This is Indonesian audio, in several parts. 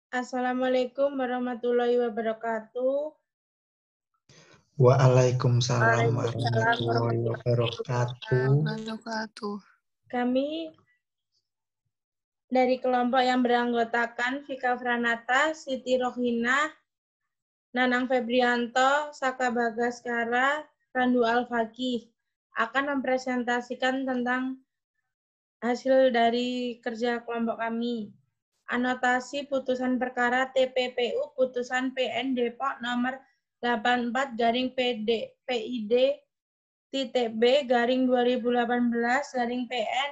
Assalamualaikum warahmatullahi wabarakatuh. Waalaikumsalam warahmatullahi wabarakatuh. Kami dari kelompok yang beranggotakan Vika Franata, Siti Rohina, Nanang Febrianto, Saka Bagaskara, Randu Al-Fakih akan mempresentasikan tentang hasil dari kerja kelompok kami. Anotasi putusan perkara TPPU putusan PN Depok nomor 84/PD-B/PN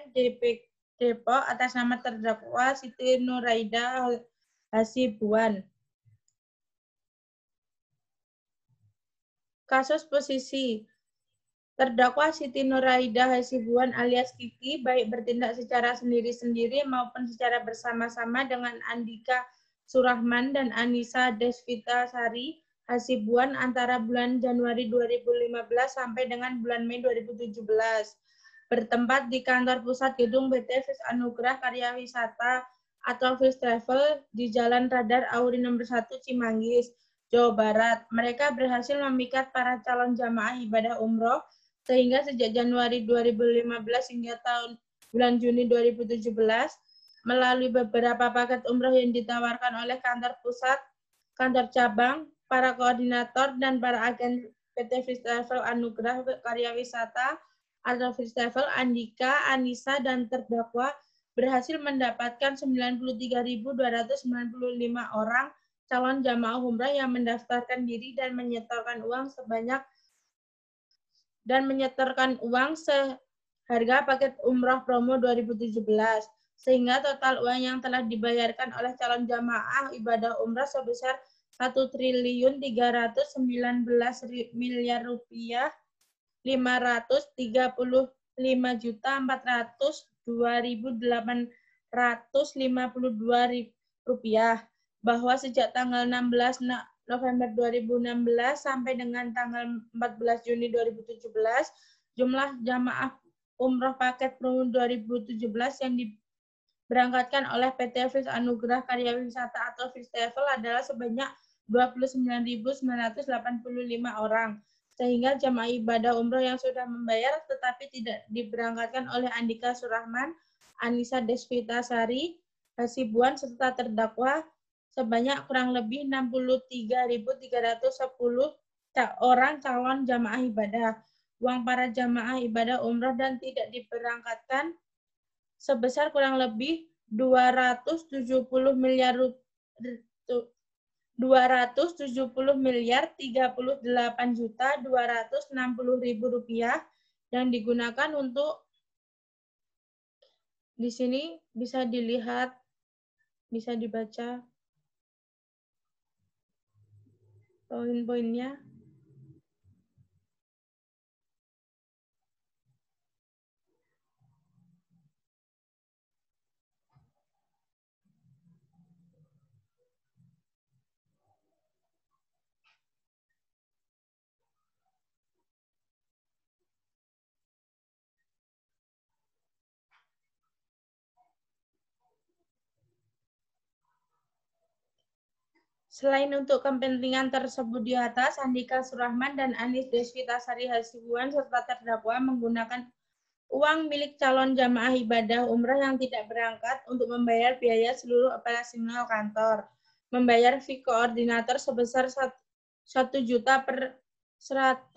Depok atas nama terdakwa Siti Nuraida Hasibuan. Kasus posisi terdakwa Siti Nuraida Hasibuan alias Kiki baik bertindak secara sendiri-sendiri maupun secara bersama-sama dengan Andika Surahman dan Anissa Desvita Sari Hasibuan antara bulan Januari 2015 sampai dengan bulan Mei 2017. Bertempat di kantor pusat gedung PT Fis Anugrah Karya Wisata atau Fis Travel di Jalan Radar Auri nomor 1 Cimanggis, Jawa Barat. Mereka berhasil memikat para calon jamaah ibadah umroh sehingga sejak Januari 2015 hingga bulan Juni 2017 melalui beberapa paket umroh yang ditawarkan oleh kantor pusat, kantor cabang, para koordinator, dan para agen PT Fis Travel Anugrah Karya Wisata atau Fis Travel Andika, Anissa, dan terdakwa berhasil mendapatkan 93.295 orang calon jamaah umrah yang mendaftarkan diri dan menyetorkan uang seharga paket umroh promo 2017, sehingga total uang yang telah dibayarkan oleh calon jamaah ibadah umrah sebesar 1.319.000.000 rupiah, 535.402.852 rupiah, bahwa sejak tanggal 16 November 2016 sampai dengan tanggal 14 Juni 2017, jumlah jamaah umroh paket promo 2017 yang diberangkatkan oleh PT Fis Anugrah Karya Wisata atau Fis Travel adalah sebanyak 29.985 orang. Sehingga jamaah ibadah umroh yang sudah membayar tetapi tidak diberangkatkan oleh Andika Surahman, Anissa Desvita Sari Hasibuan serta terdakwa sebanyak kurang lebih 63.310 orang calon jamaah ibadah. Uang para jamaah ibadah umroh dan tidak diberangkatkan sebesar kurang lebih 270 miliar 38.260.000 rupiah yang digunakan untuk, di sini bisa dilihat, bisa dibaca poin-poinnya. Selain untuk kepentingan tersebut di atas, Andika Surahman dan Anis Desvita Sari Hasibuan serta terdakwa menggunakan uang milik calon jamaah ibadah umrah yang tidak berangkat untuk membayar biaya seluruh operasional kantor, membayar fee koordinator sebesar 1 juta per 100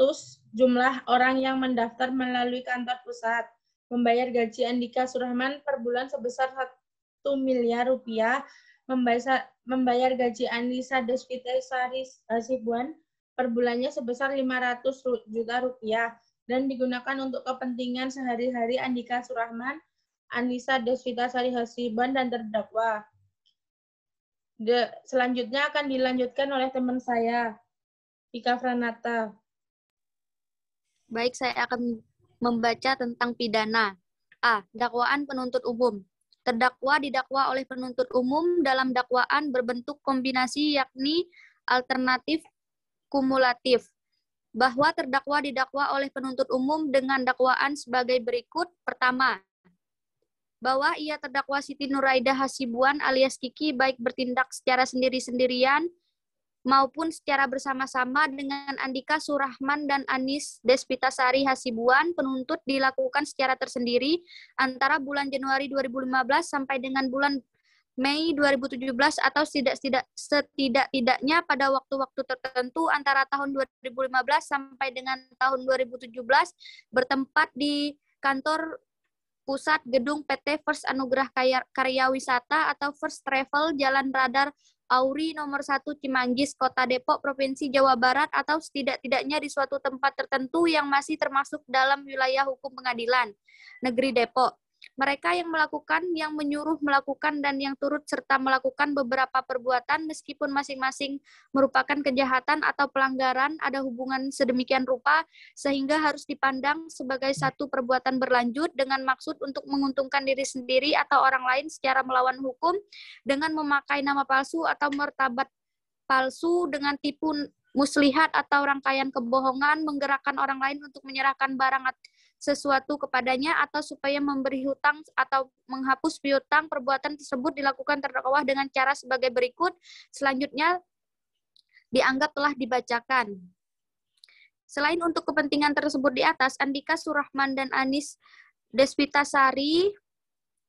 jumlah orang yang mendaftar melalui kantor pusat, membayar gaji Andika Surahman per bulan sebesar 1 miliar rupiah, membayar gaji Anissa Desvita Sari Hasibuan per bulannya sebesar 500 juta rupiah, dan digunakan untuk kepentingan sehari-hari Andika Surahman, Anissa Desvita Sari Hasibuan, dan terdakwa. Selanjutnya akan dilanjutkan oleh teman saya, Vika Franata. Baik, saya akan membaca tentang pidana. A. Dakwaan penuntut umum. Terdakwa didakwa oleh penuntut umum dalam dakwaan berbentuk kombinasi yakni alternatif kumulatif, bahwa terdakwa didakwa oleh penuntut umum dengan dakwaan sebagai berikut. Pertama, bahwa ia terdakwa Siti Nuraidah Hasibuan alias Kiki baik bertindak secara sendiri-sendirian maupun secara bersama-sama dengan Andika Surahman dan Anis Despitasari Hasibuan. Penuntut dilakukan secara tersendiri antara bulan Januari 2015 sampai dengan bulan Mei 2017 atau setidak-tidaknya pada waktu-waktu tertentu antara tahun 2015 sampai dengan tahun 2017 bertempat di kantor pusat gedung PT First Anugerah Karya Wisata atau First Travel Jalan Radar Auri nomor 1 Cimanggis, Kota Depok, Provinsi Jawa Barat atau setidak-tidaknya di suatu tempat tertentu yang masih termasuk dalam wilayah hukum pengadilan negeri Depok. Mereka yang melakukan, yang menyuruh melakukan, dan yang turut serta melakukan beberapa perbuatan meskipun masing-masing merupakan kejahatan atau pelanggaran ada hubungan sedemikian rupa sehingga harus dipandang sebagai satu perbuatan berlanjut dengan maksud untuk menguntungkan diri sendiri atau orang lain secara melawan hukum dengan memakai nama palsu atau martabat palsu dengan tipu muslihat atau rangkaian kebohongan menggerakkan orang lain untuk menyerahkan barang sesuatu kepadanya atau supaya memberi hutang atau menghapus piutang. Perbuatan tersebut dilakukan terdakwa dengan cara sebagai berikut. Selanjutnya dianggap telah dibacakan. Selain untuk kepentingan tersebut di atas, Andika Surahman dan Anis Despitasari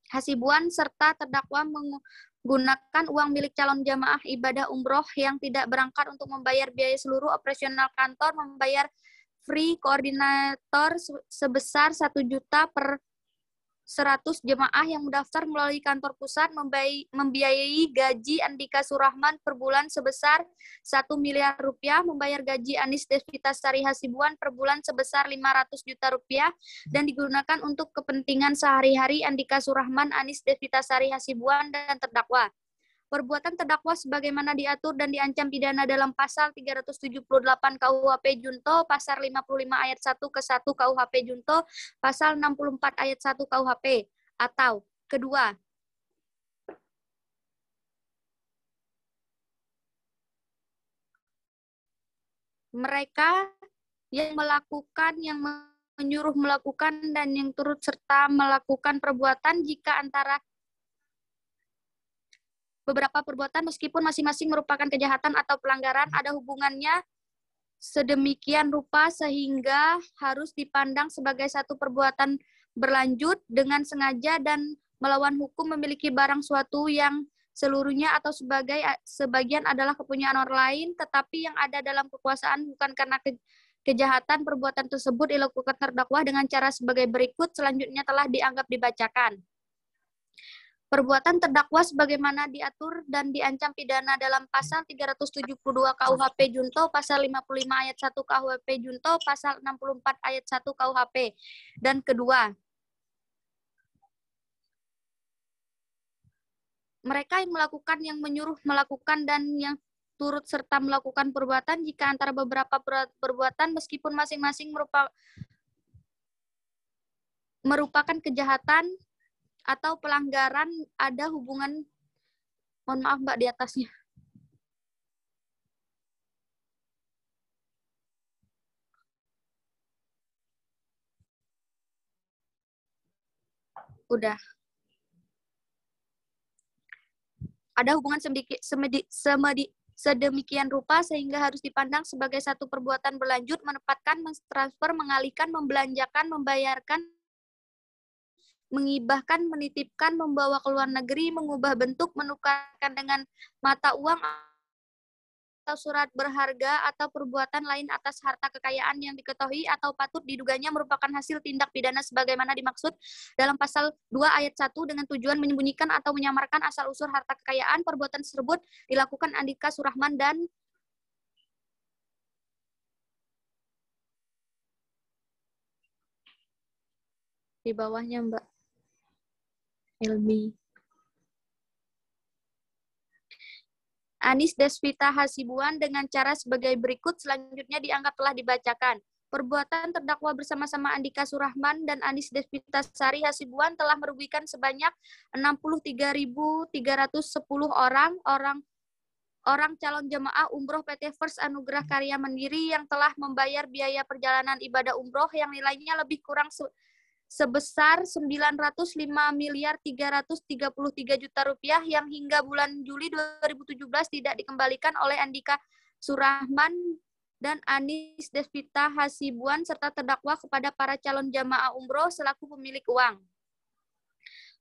Hasibuan serta terdakwa menggunakan uang milik calon jamaah ibadah umroh yang tidak berangkat untuk membayar biaya seluruh operasional kantor, membayar free koordinator sebesar 1 juta per 100 jemaah yang mendaftar melalui kantor pusat, membiayai gaji Andika Surahman per bulan sebesar 1 miliar rupiah, membayar gaji Anis Despitasari Hasibuan per bulan sebesar 500 juta rupiah, dan digunakan untuk kepentingan sehari-hari Andika Surahman, Anis Despitasari Hasibuan, dan terdakwa. Perbuatan terdakwa sebagaimana diatur dan diancam pidana dalam pasal 378 KUHP Junto, pasal 55 ayat 1 ke 1 KUHP Junto, pasal 64 ayat 1 KUHP, atau kedua, mereka yang melakukan, yang menyuruh melakukan, dan yang turut serta melakukan perbuatan jika antara beberapa perbuatan meskipun masing-masing merupakan kejahatan atau pelanggaran ada hubungannya sedemikian rupa sehingga harus dipandang sebagai satu perbuatan berlanjut dengan sengaja dan melawan hukum memiliki barang suatu yang seluruhnya atau sebagian adalah kepunyaan orang lain tetapi yang ada dalam kekuasaan bukan karena kejahatan. Perbuatan tersebut dilakukan terdakwa dengan cara sebagai berikut, selanjutnya telah dianggap dibacakan. Perbuatan terdakwa sebagaimana diatur dan diancam pidana dalam pasal 372 KUHP Junto, pasal 55 ayat 1 KUHP Junto, pasal 64 ayat 1 KUHP. Dan kedua, mereka yang melakukan, yang menyuruh melakukan, dan yang turut serta melakukan perbuatan jika antara beberapa perbuatan meskipun masing-masing merupakan kejahatan atau pelanggaran ada hubungan, mohon maaf Mbak di atasnya. Udah. Ada hubungan sedemikian rupa sehingga harus dipandang sebagai satu perbuatan berlanjut, menempatkan, mentransfer, mengalihkan, membelanjakan, membayarkan, mengibahkan, menitipkan, membawa ke luar negeri, mengubah bentuk, menukarkan dengan mata uang atau surat berharga atau perbuatan lain atas harta kekayaan yang diketahui atau patut diduganya merupakan hasil tindak pidana sebagaimana dimaksud dalam pasal 2 ayat 1 dengan tujuan menyembunyikan atau menyamarkan asal-usul harta kekayaan. Perbuatan tersebut dilakukan Andika Surahman dan di bawahnya Mbak Elmi. Anis Desvita Hasibuan dengan cara sebagai berikut, selanjutnya dianggap telah dibacakan. Perbuatan terdakwa bersama-sama Andika Surahman dan Anis Despitasari Hasibuan telah merugikan sebanyak 63.310 orang calon jemaah umroh PT First Anugerah Karya Mandiri yang telah membayar biaya perjalanan ibadah umroh yang nilainya lebih kurang sebesar 905.333 juta rupiah yang hingga bulan Juli 2017 tidak dikembalikan oleh Andika Surahman dan Anis Despita Hasibuan serta terdakwa kepada para calon jamaah umroh selaku pemilik uang.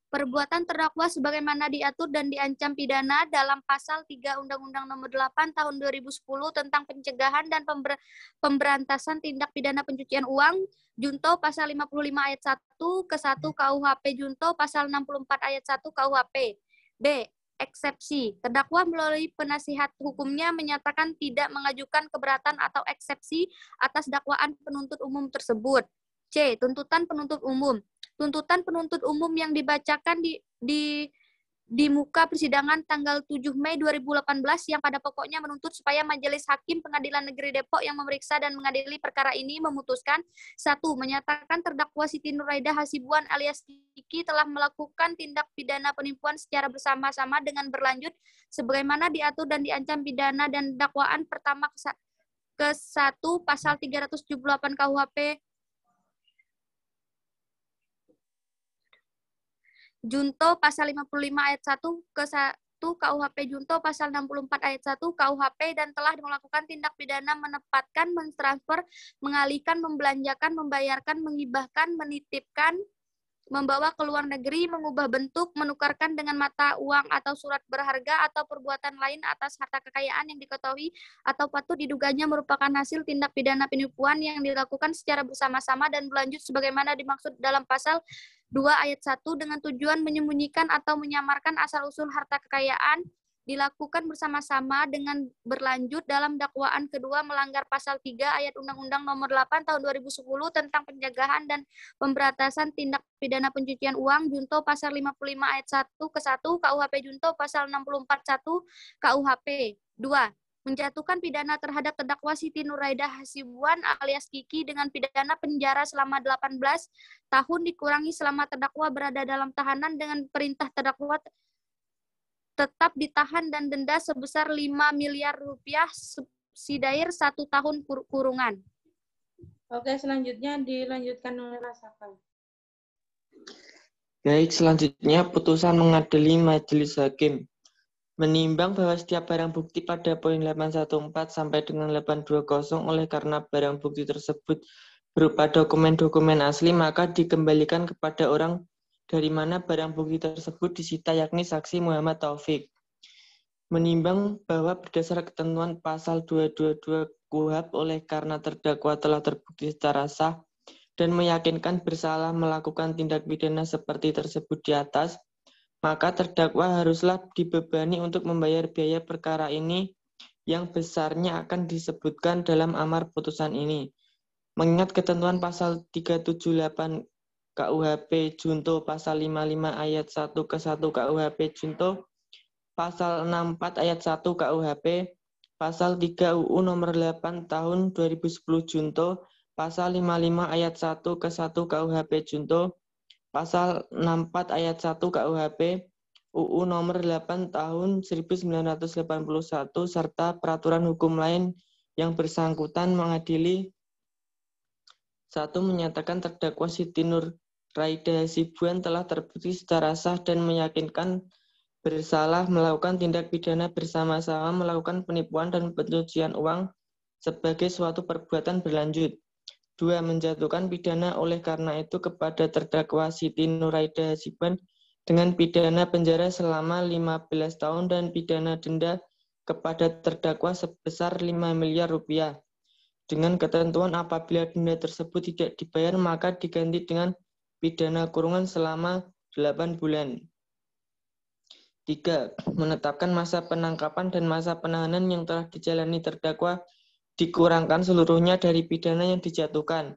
Perbuatan terdakwa sebagaimana diatur dan diancam pidana dalam pasal 3 Undang-Undang Nomor 8 Tahun 2010 tentang pencegahan dan pemberantasan tindak pidana pencucian uang, Junto pasal 55 ayat 1 ke 1 KUHP Junto pasal 64 ayat 1 KUHP. B. Eksepsi. Terdakwa melalui penasihat hukumnya menyatakan tidak mengajukan keberatan atau eksepsi atas dakwaan penuntut umum tersebut. C. Tuntutan penuntut umum. Tuntutan penuntut umum yang dibacakan di muka persidangan tanggal 7 Mei 2018 yang pada pokoknya menuntut supaya Majelis Hakim Pengadilan Negeri Depok yang memeriksa dan mengadili perkara ini memutuskan 1. Menyatakan terdakwa Siti Nuraidah Hasibuan alias Kiki telah melakukan tindak pidana penipuan secara bersama-sama dengan berlanjut sebagaimana diatur dan diancam pidana dan dakwaan pertama ke-1 pasal 378 KUHP Junto pasal 55 ayat 1 ke 1 KUHP Junto pasal 64 ayat 1 KUHP dan telah melakukan tindak pidana menempatkan, mentransfer, mengalihkan, membelanjakan, membayarkan, menghibahkan, menitipkan, membawa ke luar negeri, mengubah bentuk, menukarkan dengan mata uang atau surat berharga atau perbuatan lain atas harta kekayaan yang diketahui atau patut diduganya merupakan hasil tindak pidana penipuan yang dilakukan secara bersama-sama dan berlanjut sebagaimana dimaksud dalam pasal 2 ayat 1 dengan tujuan menyembunyikan atau menyamarkan asal-usul harta kekayaan dilakukan bersama-sama dengan berlanjut dalam dakwaan kedua melanggar pasal 3 ayat Undang-Undang Nomor 8 Tahun 2010 tentang pencegahan dan pemberantasan tindak pidana pencucian uang Junto pasal 55 ayat 1 ke 1 KUHP Junto pasal 64 1 KUHP. 2. Menjatuhkan pidana terhadap terdakwa Siti Nuraidah Hasibuan alias Kiki dengan pidana penjara selama 18 tahun dikurangi selama terdakwa berada dalam tahanan dengan perintah terdakwa tetap ditahan dan denda sebesar 5 miliar rupiah subsidiar 1 tahun kurungan. Oke, selanjutnya dilanjutkan oleh Rasakal. Baik, selanjutnya putusan mengadili Majelis Hakim. Menimbang bahwa setiap barang bukti pada poin 814 sampai dengan 820 oleh karena barang bukti tersebut berupa dokumen-dokumen asli, maka dikembalikan kepada orang dari mana barang bukti tersebut disita, yakni saksi Muhammad Taufik. Menimbang bahwa berdasar ketentuan pasal 222 KUHP oleh karena terdakwa telah terbukti secara sah dan meyakinkan bersalah melakukan tindak pidana seperti tersebut di atas, maka terdakwa haruslah dibebani untuk membayar biaya perkara ini yang besarnya akan disebutkan dalam amar putusan ini. Mengingat ketentuan pasal 378 KUHP Junto pasal 55 ayat 1 ke 1 KUHP Junto pasal 64 ayat 1 KUHP pasal 3 UU nomor 8 tahun 2010 Junto pasal 55 ayat 1 ke 1 KUHP Junto pasal 64 ayat 1 KUHP UU nomor 8 tahun 1981 serta peraturan hukum lain yang bersangkutan mengadili 1. Menyatakan terdakwa Siti Nuraidah Hasibuan telah terbukti secara sah dan meyakinkan bersalah melakukan tindak pidana bersama-sama melakukan penipuan dan pencucian uang sebagai suatu perbuatan berlanjut. 2. Menjatuhkan pidana oleh karena itu kepada terdakwa Siti Nuraidah Hasibuan dengan pidana penjara selama 15 tahun dan pidana denda kepada terdakwa sebesar 5 miliar rupiah. Dengan ketentuan apabila denda tersebut tidak dibayar, maka diganti dengan pidana kurungan selama 8 bulan. 3. Menetapkan masa penangkapan dan masa penahanan yang telah dijalani terdakwa dikurangkan seluruhnya dari pidana yang dijatuhkan.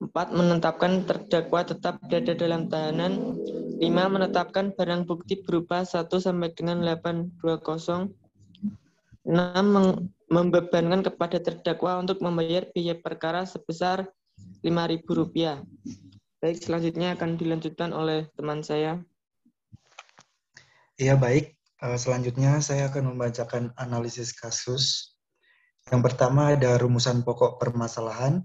4. Menetapkan terdakwa tetap berada dalam tahanan. 5. Menetapkan barang bukti berupa 1 sampai dengan 820. 6. Membebankan kepada terdakwa untuk membayar biaya perkara sebesar Rp5.000. Baik, selanjutnya akan dilanjutkan oleh teman saya. Iya, baik. Selanjutnya saya akan membacakan analisis kasus. Yang pertama ada rumusan pokok permasalahan.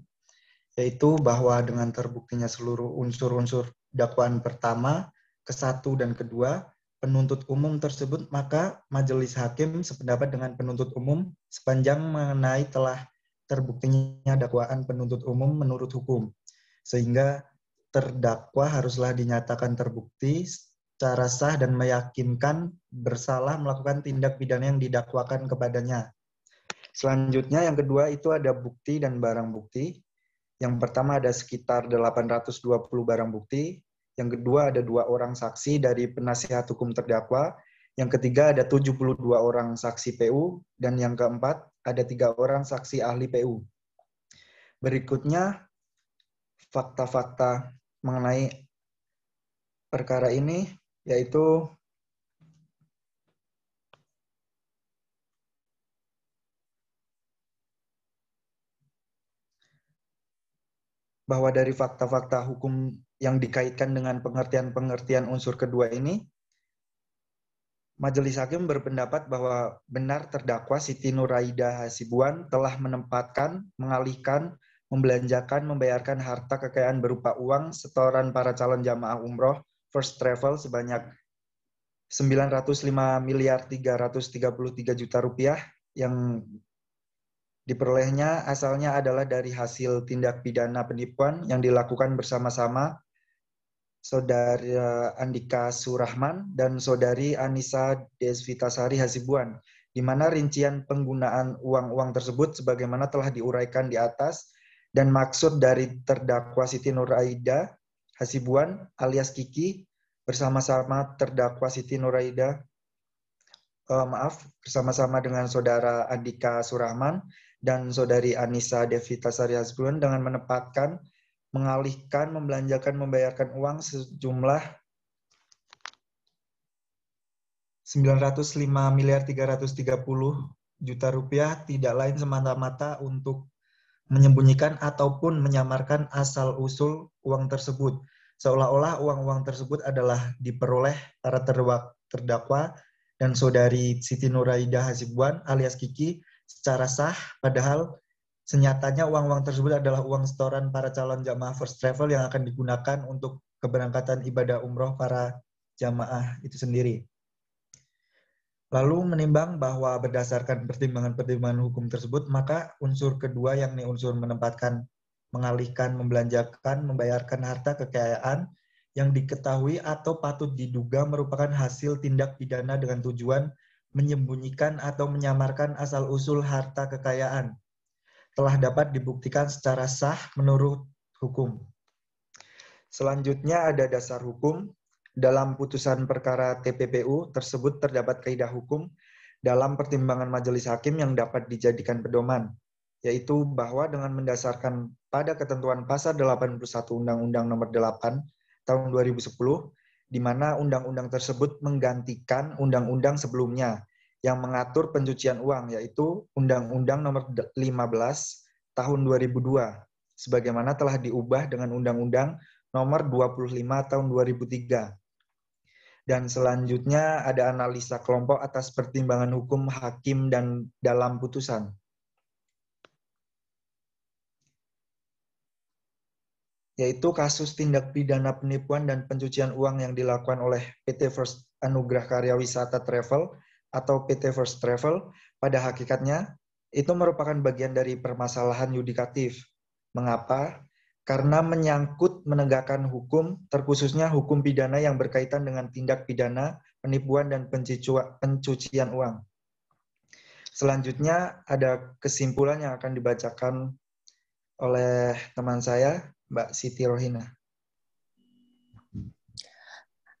yaitu bahwa dengan terbuktinya seluruh unsur-unsur dakwaan pertama, ke-1 dan ke-2, penuntut umum tersebut, maka majelis hakim sependapat dengan penuntut umum sepanjang mengenai telah terbuktinya dakwaan penuntut umum menurut hukum, sehingga terdakwa haruslah dinyatakan terbukti secara sah dan meyakinkan bersalah melakukan tindak pidana yang didakwakan kepadanya. Selanjutnya yang kedua itu ada bukti dan barang bukti. Yang pertama ada sekitar 820 barang bukti. Yang kedua ada 2 orang saksi dari penasihat hukum terdakwa. Yang ketiga ada 72 orang saksi PU. Dan yang keempat ada 3 orang saksi ahli PU. Berikutnya fakta-fakta mengenai perkara ini yaitu bahwa dari fakta-fakta hukum yang dikaitkan dengan pengertian-pengertian unsur kedua ini, majelis hakim berpendapat bahwa benar terdakwa Siti Nuraida Hasibuan telah menempatkan, mengalihkan, membelanjakan, membayarkan harta kekayaan berupa uang setoran para calon jamaah umroh first travel sebanyak 905.333 juta rupiah yang diperolehnya asalnya adalah dari hasil tindak pidana penipuan yang dilakukan bersama-sama Saudara Andika Surahman dan Saudari Anissa Desvitasari Hasibuan, di mana rincian penggunaan uang-uang tersebut sebagaimana telah diuraikan di atas dan maksud dari terdakwa Siti Nuraida Hasibuan alias Kiki bersama-sama terdakwa Siti Nuraida bersama-sama dengan Saudara Andika Surahman dan Saudari Anissa Desvitasari Hasibuan dengan menempatkan, mengalihkan, membelanjakan, membayarkan uang sejumlah 905.330 juta rupiah tidak lain semata-mata untuk menyembunyikan ataupun menyamarkan asal-usul uang tersebut. Seolah-olah uang-uang tersebut adalah diperoleh para terdakwa dan Saudari Siti Nuraida Hasibuan alias Kiki secara sah, padahal senyatanya uang-uang tersebut adalah uang setoran para calon jamaah first travel yang akan digunakan untuk keberangkatan ibadah umroh para jamaah itu sendiri. Lalu menimbang bahwa berdasarkan pertimbangan-pertimbangan hukum tersebut, maka unsur kedua yakni unsur menempatkan, mengalihkan, membelanjakan, membayarkan harta kekayaan yang diketahui atau patut diduga merupakan hasil tindak pidana dengan tujuan menyembunyikan atau menyamarkan asal-usul harta kekayaan telah dapat dibuktikan secara sah menurut hukum. Selanjutnya ada dasar hukum. Dalam putusan perkara TPPU tersebut terdapat kaidah hukum dalam pertimbangan majelis hakim yang dapat dijadikan pedoman, yaitu bahwa dengan mendasarkan pada ketentuan pasal 81 Undang-Undang Nomor 8 Tahun 2010, di mana undang-undang tersebut menggantikan undang-undang sebelumnya yang mengatur pencucian uang, yaitu Undang-Undang Nomor 15 Tahun 2002, sebagaimana telah diubah dengan Undang-Undang Nomor 25 Tahun 2003. Dan selanjutnya ada analisa kelompok atas pertimbangan hukum hakim dan dalam putusan. Yaitu kasus tindak pidana penipuan dan pencucian uang yang dilakukan oleh PT First Anugrah Karya Wisata Travel atau PT First Travel, pada hakikatnya itu merupakan bagian dari permasalahan yudikatif. Mengapa? Karena menyangkut menegakkan hukum, terkhususnya hukum pidana yang berkaitan dengan tindak pidana, penipuan, dan pencucian uang. Selanjutnya ada kesimpulan yang akan dibacakan oleh teman saya, Mbak Siti Rohina.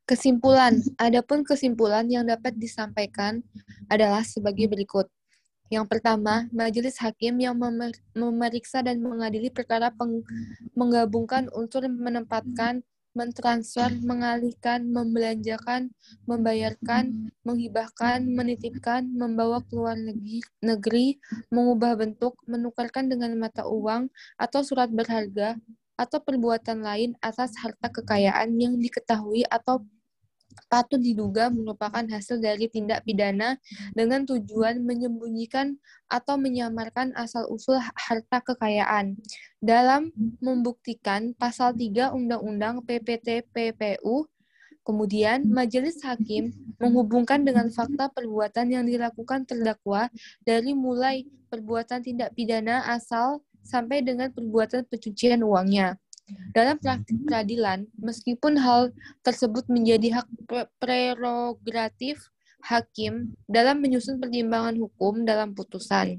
Kesimpulan. Adapun kesimpulan yang dapat disampaikan adalah sebagai berikut. Yang pertama, majelis hakim yang memeriksa dan mengadili perkara menggabungkan unsur menempatkan, mentransfer, mengalihkan, membelanjakan, membayarkan, menghibahkan, menitipkan, membawa keluar negeri, mengubah bentuk, menukarkan dengan mata uang atau surat berharga, atau perbuatan lain atas harta kekayaan yang diketahui atau patut diduga merupakan hasil dari tindak pidana dengan tujuan menyembunyikan atau menyamarkan asal-usul harta kekayaan. Dalam membuktikan pasal 3 Undang-Undang PPT-PPU, kemudian majelis hakim menghubungkan dengan fakta perbuatan yang dilakukan terdakwa dari mulai perbuatan tindak pidana asal sampai dengan perbuatan pencucian uangnya. Dalam praktik peradilan, meskipun hal tersebut menjadi hak prerogatif hakim dalam menyusun pertimbangan hukum dalam putusan,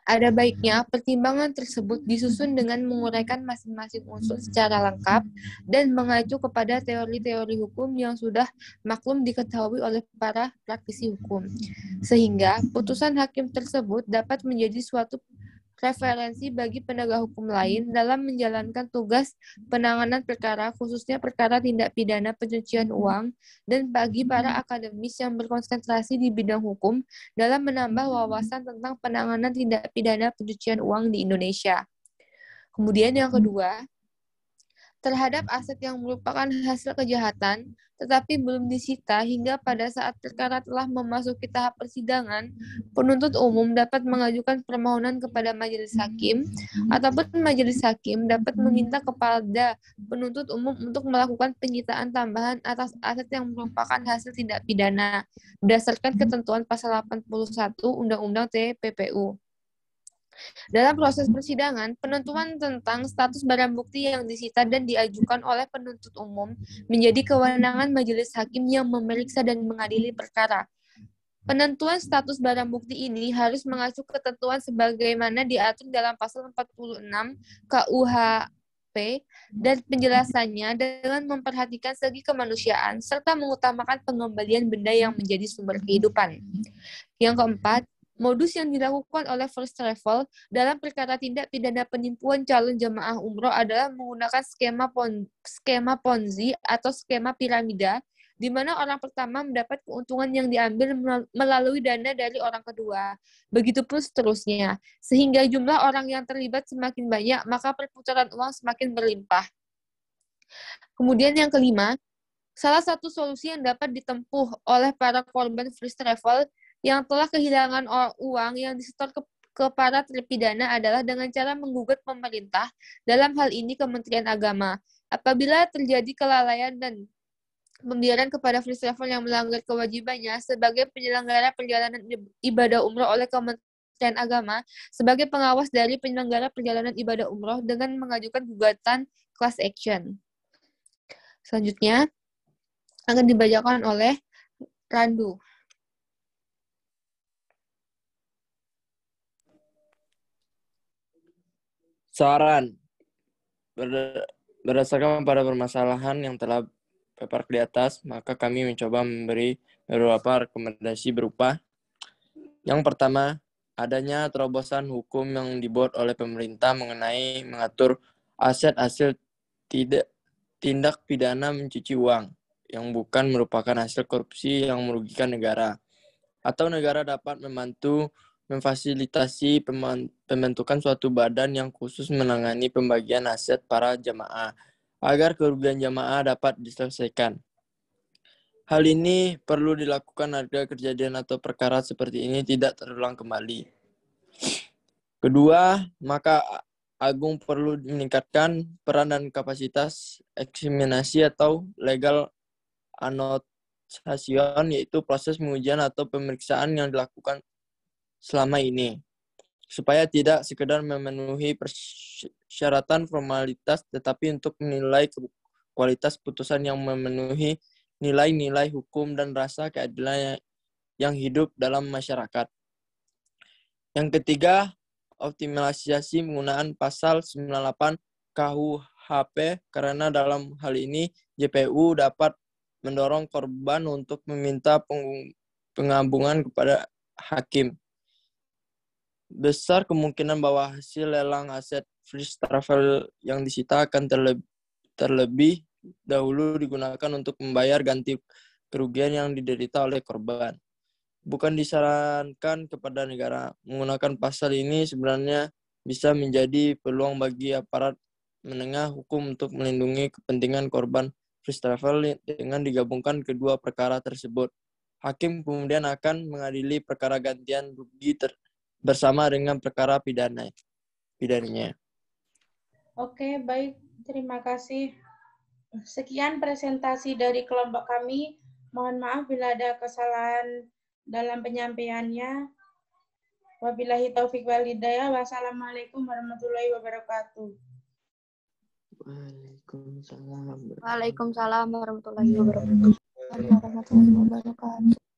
ada baiknya pertimbangan tersebut disusun dengan menguraikan masing-masing unsur secara lengkap dan mengacu kepada teori-teori hukum yang sudah maklum diketahui oleh para praktisi hukum, sehingga putusan hakim tersebut dapat menjadi suatu referensi bagi penegak hukum lain dalam menjalankan tugas penanganan perkara, khususnya perkara tindak pidana pencucian uang, dan bagi para akademis yang berkonsentrasi di bidang hukum dalam menambah wawasan tentang penanganan tindak pidana pencucian uang di Indonesia. Kemudian yang kedua, terhadap aset yang merupakan hasil kejahatan, tetapi belum disita hingga pada saat perkara telah memasuki tahap persidangan, penuntut umum dapat mengajukan permohonan kepada majelis hakim, ataupun majelis hakim dapat meminta kepada penuntut umum untuk melakukan penyitaan tambahan atas aset yang merupakan hasil tindak pidana, berdasarkan ketentuan pasal 81 Undang-Undang TPPU. Dalam proses persidangan, penentuan tentang status barang bukti yang disita dan diajukan oleh penuntut umum menjadi kewenangan majelis hakim yang memeriksa dan mengadili perkara. Penentuan status barang bukti ini harus mengacu ketentuan sebagaimana diatur dalam pasal 46 KUHP dan penjelasannya dengan memperhatikan segi kemanusiaan serta mengutamakan pengembalian benda yang menjadi sumber kehidupan. Yang keempat, modus yang dilakukan oleh First Travel dalam perkara tindak pidana penipuan calon jemaah umroh adalah menggunakan skema Ponzi atau skema piramida, di mana orang pertama mendapat keuntungan yang diambil melalui dana dari orang kedua. Begitupun seterusnya, sehingga jumlah orang yang terlibat semakin banyak, maka perputaran uang semakin berlimpah. Kemudian yang kelima, salah satu solusi yang dapat ditempuh oleh para korban First Travel yang telah kehilangan uang yang disetor ke para terpidana adalah dengan cara menggugat pemerintah, dalam hal ini Kementerian Agama. Apabila terjadi kelalaian dan pembiaran kepada First Travel yang melanggar kewajibannya sebagai penyelenggara perjalanan ibadah umroh oleh Kementerian Agama sebagai pengawas dari penyelenggara perjalanan ibadah umroh dengan mengajukan gugatan class action. Selanjutnya akan dibacakan oleh Randu. Saran. Berdasarkan pada permasalahan yang telah paparkan di atas, maka kami mencoba memberi beberapa rekomendasi berupa: yang pertama, adanya terobosan hukum yang dibuat oleh pemerintah mengenai mengatur aset hasil tindak pidana mencuci uang yang bukan merupakan hasil korupsi yang merugikan negara, atau negara dapat membantu memfasilitasi pembentukan suatu badan yang khusus menangani pembagian aset para jamaah agar kerugian jamaah dapat diselesaikan. Hal ini perlu dilakukan agar kejadian atau perkara seperti ini tidak terulang kembali. Kedua, maka Agung perlu meningkatkan peran dan kapasitas eksaminasi atau legal annotation, yaitu proses pengujian atau pemeriksaan yang dilakukan selama ini, supaya tidak sekedar memenuhi persyaratan formalitas, tetapi untuk menilai kualitas putusan yang memenuhi nilai-nilai hukum dan rasa keadilan yang hidup dalam masyarakat. Yang ketiga, optimalisasi penggunaan pasal 98 KUHP, karena dalam hal ini JPU dapat mendorong korban untuk meminta penggabungan kepada hakim. Besar kemungkinan bahwa hasil lelang aset First Travel yang disita akan terlebih dahulu digunakan untuk membayar ganti kerugian yang diderita oleh korban. Bukan disarankan kepada negara. Menggunakan pasal ini sebenarnya bisa menjadi peluang bagi aparat menengah hukum untuk melindungi kepentingan korban first travel dengan digabungkan kedua perkara tersebut. Hakim kemudian akan mengadili perkara gantian rugi bersama dengan perkara pidananya. Oke, baik. Terima kasih. Sekian presentasi dari kelompok kami. Mohon maaf bila ada kesalahan dalam penyampaiannya. Wabillahi taufik wal hidayah. Wassalamualaikum warahmatullahi wabarakatuh. Waalaikumsalam. Waalaikumsalam warahmatullahi wabarakatuh. Warahmatullahi wabarakatuh.